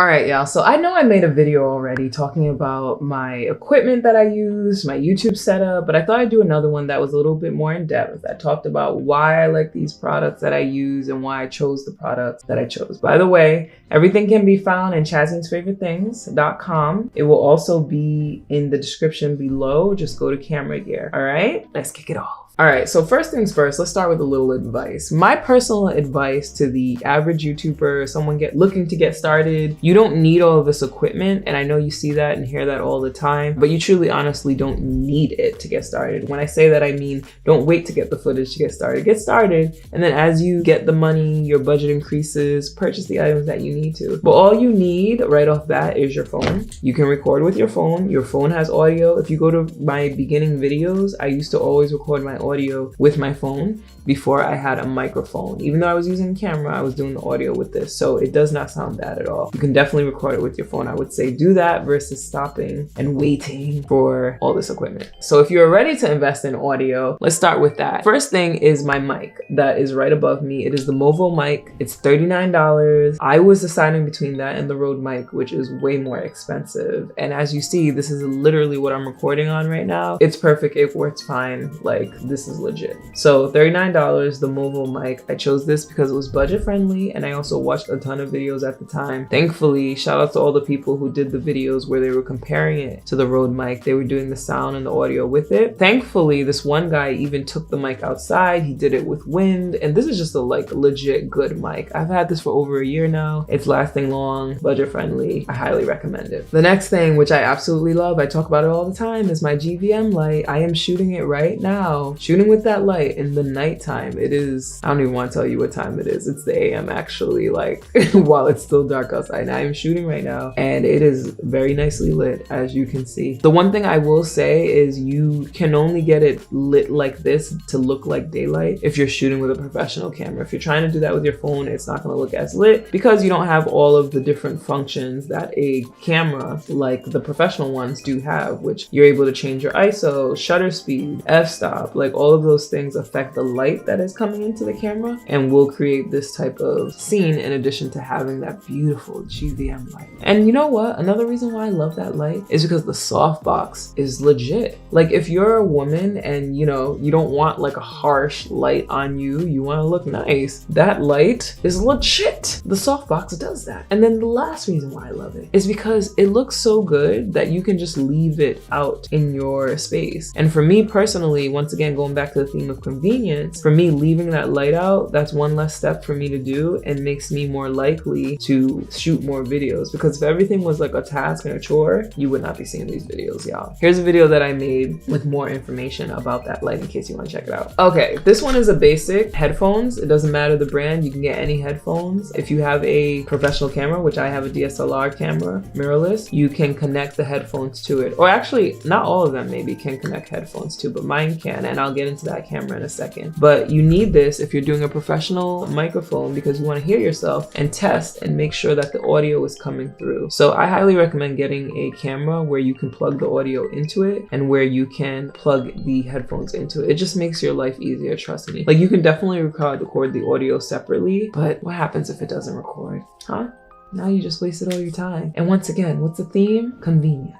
All right, y'all. So I know I made a video already talking about my equipment that I use, my YouTube setup, but I thought I'd do another one that was a little bit more in depth. That talked about why I like these products that I use and why I chose the products that I chose. By the way, everything can be found in ChazzingsFavoriteThings.com. It will also be in the description below. Just go to camera gear. All right, let's kick it off. All right, so first things first, let's start with a little advice. My personal advice to the average YouTuber, someone looking to get started, you don't need all of this equipment, and I know you see that and hear that all the time, but you truly honestly don't need it to get started. When I say that, I mean, don't wait to get the footage to get started. Get started, and then as you get the money, your budget increases, purchase the items that you need to. But all you need right off bat is your phone. You can record with your phone. Your phone has audio. If you go to my beginning videos, I used to always record my audio with my phone before I had a microphone. Even though I was using a camera, I was doing the audio with this, so it does not sound bad at all. You can definitely record it with your phone. I would say do that versus stopping and waiting for all this equipment. So if you're ready to invest in audio, let's start with that. First thing is my mic that is right above me. It is the Movo mic. It's $39. I was deciding between that and the Rode mic, which is way more expensive. And as you see, this is literally what I'm recording on right now. It's perfect. It works fine. Like, this is legit. So $39, the Movo mic. I chose this because it was budget friendly, and I also watched a ton of videos at the time. Thankfully, shout out to all the people who did the videos where they were comparing it to the Rode mic. They were doing the sound and the audio with it. Thankfully, this one guy even took the mic outside. He did it with wind, and this is just a legit good mic. I've had this for over a year now. It's lasting long, budget friendly. I highly recommend it. The next thing, which I absolutely love, I talk about it all the time, is my GVM light. I am shooting it right now. Shooting with that light in the nighttime. It is, I don't even want to tell you what time it is. It's the AM actually, like while it's still dark outside. I am shooting right now and it is very nicely lit, as you can see. The one thing I will say is you can only get it lit like this to look like daylight if you're shooting with a professional camera. If you're trying to do that with your phone, it's not going to look as lit because you don't have all of the different functions that a camera like the professional ones do have, which you're able to change your ISO, shutter speed, f-stop, like all of those things affect the light that is coming into the camera and will create this type of scene in addition to having that beautiful GVM light. And you know what? Another reason why I love that light is because the softbox is legit. Like if you're a woman and you don't want like a harsh light on you, you want to look nice, that light is legit. The softbox does that. And then the last reason why I love it is because it looks so good that you can just leave it out in your space. And for me personally, once again, going back to the theme of convenience, for me, leaving that light out, that's one less step for me to do and makes me more likely to shoot more videos. Because if everything was like a task and a chore, you would not be seeing these videos, y'all. Here's a video that I made with more information about that light in case you want to check it out. Okay, this one is a basic headphones. It doesn't matter the brand, you can get any headphones. If you have a professional camera, which I have a DSLR camera, mirrorless, you can connect the headphones to it. Or actually, not all of them maybe can connect headphones to, but mine can, and I'll get into that camera in a second. But you need this if you're doing a professional microphone because you want to hear yourself and test and make sure that the audio is coming through. So I highly recommend getting a camera where you can plug the audio into it and where you can plug the headphones into it. It just makes your life easier, trust me. Like you can definitely record the audio separately, but what happens if it doesn't record? Huh? Now you just wasted all your time. And once again, what's the theme? Convenience.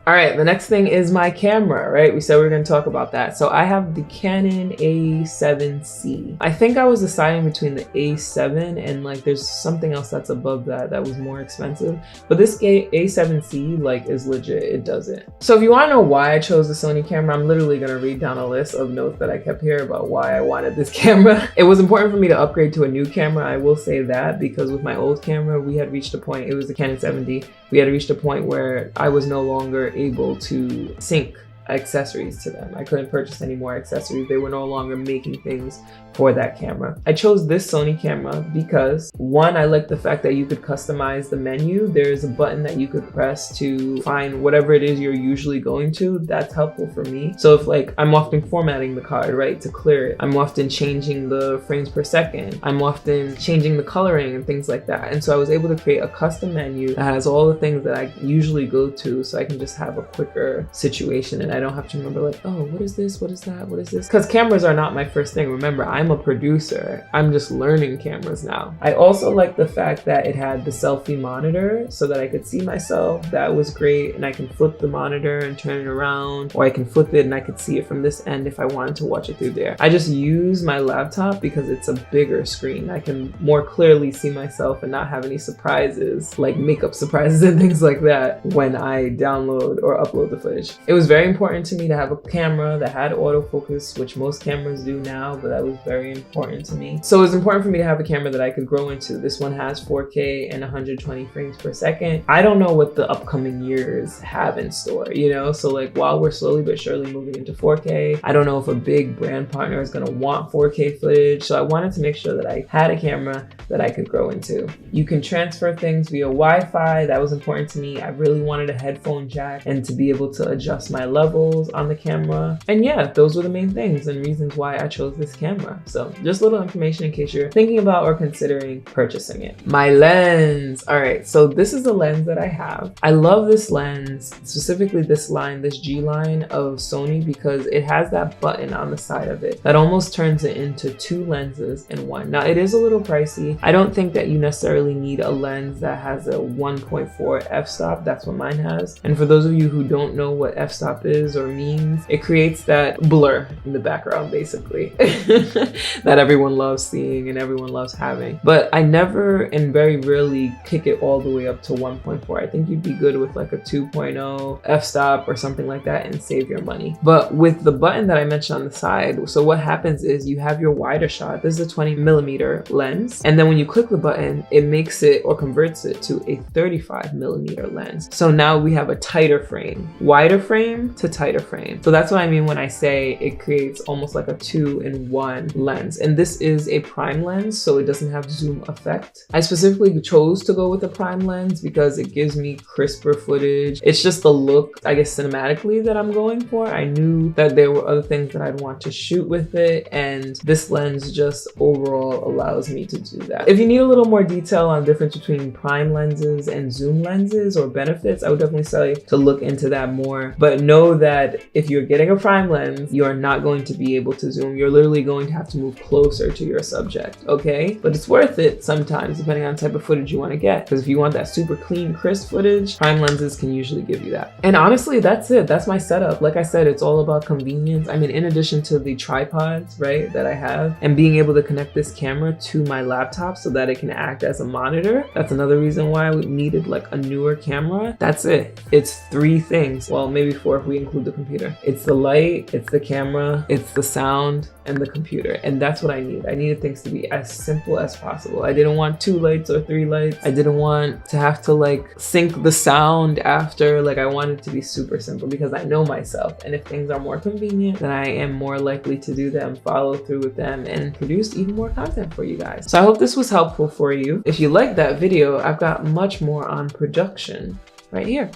All right, the next thing is my camera, right? We said we were gonna talk about that. So I have the Canon A7C. I think I was deciding between the A7 and like there's something else that's above that that was more expensive. But this A7C like is legit, it does it. So if you wanna know why I chose the Sony camera, I'm literally gonna read down a list of notes that I kept here about why I wanted this camera. It was important for me to upgrade to a new camera, I will say that, because with my old camera, we had reached a point, it was the Canon 7D, we had reached a point where I was no longer able to sync accessories to them. I couldn't purchase any more accessories. They were no longer making things for that camera. I chose this Sony camera because one, I like the fact that you could customize the menu. There's a button that you could press to find whatever it is you're usually going to. That's helpful for me. So if like, I'm often formatting the card, right, to clear it. I'm often changing the frames per second. I'm often changing the coloring and things like that. And so I was able to create a custom menu that has all the things that I usually go to so I can just have a quicker situation and I don't have to remember like, oh, what is this? What is that? What is this? Because cameras are not my first thing. Remember, I'm a producer. I'm just learning cameras now. I also like the fact that it had the selfie monitor so that I could see myself. That was great. And I can flip the monitor and turn it around, or I can flip it and I could see it from this end if I wanted to watch it through there. I just use my laptop because it's a bigger screen. I can more clearly see myself and not have any surprises, like makeup surprises and things like that when I download or upload the footage. It was very important to me to have a camera that had autofocus, which most cameras do now, but that was very important to me. So it was important for me to have a camera that I could grow into. This one has 4K and 120 frames per second. I don't know what the upcoming years have in store, you know? So like while we're slowly but surely moving into 4K, I don't know if a big brand partner is gonna want 4K footage. So I wanted to make sure that I had a camera that I could grow into. You can transfer things via Wi-Fi. That was important to me. I really wanted a headphone jack and to be able to adjust my levels on the camera. And yeah, those were the main things and reasons why I chose this camera. So just a little information in case you're thinking about or considering purchasing it. My lens. All right, so this is the lens that I have. I love this lens, specifically this line, this G line of Sony, because it has that button on the side of it that almost turns it into two lenses in one. Now it is a little pricey. I don't think that you necessarily need a lens that has a 1.4 f-stop. That's what mine has. And for those of you who don't know what f-stop is or means, it creates that blur in the background basically that everyone loves seeing and everyone loves having. But I never and very rarely kick it all the way up to 1.4. I think you'd be good with like a 2.0 f-stop or something like that and save your money. But with the button that I mentioned on the side, so what happens is you have your wider shot. This is a 20mm lens. And then when you click the button, it makes it or converts it to a 35mm lens. So now we have a tighter frame, wider frame to tighter frame. So that's what I mean when I say it creates almost like a 2-in-1 lens. And this is a prime lens, so it doesn't have zoom effect. I specifically chose to go with a prime lens because it gives me crisper footage. It's just the look, I guess, cinematically that I'm going for. I knew that there were other things that I'd want to shoot with it, and this lens just overall allows me to do that. If you need a little more detail on the difference between prime lenses and zoom lenses or benefits, I would definitely say to look into that more. But know that if you're getting a prime lens, you are not going to be able to zoom. You're literally going to have to move closer to your subject, okay? But it's worth it sometimes, depending on the type of footage you want to get. Because if you want that super clean, crisp footage, prime lenses can usually give you that. And honestly, that's it. That's my setup. Like I said, it's all about convenience. I mean, in addition to the tripods, right, that I have, and being able to connect this camera to my laptop so that it can act as a monitor. That's another reason why we needed like a newer camera. That's it. It's 3 things. Well, maybe 4 if we include the computer. It's the light, it's the camera, it's the sound, and the computer. And that's what I need. I needed things to be as simple as possible. I didn't want 2 lights or 3 lights. I didn't want to have to like sync the sound after. Like I wanted it to be super simple because I know myself. And if things are more convenient, then I am more likely to do them, follow through with them, and produce even more content for you guys. So I hope this was helpful for you. If you liked that video, I've got much more on production right here.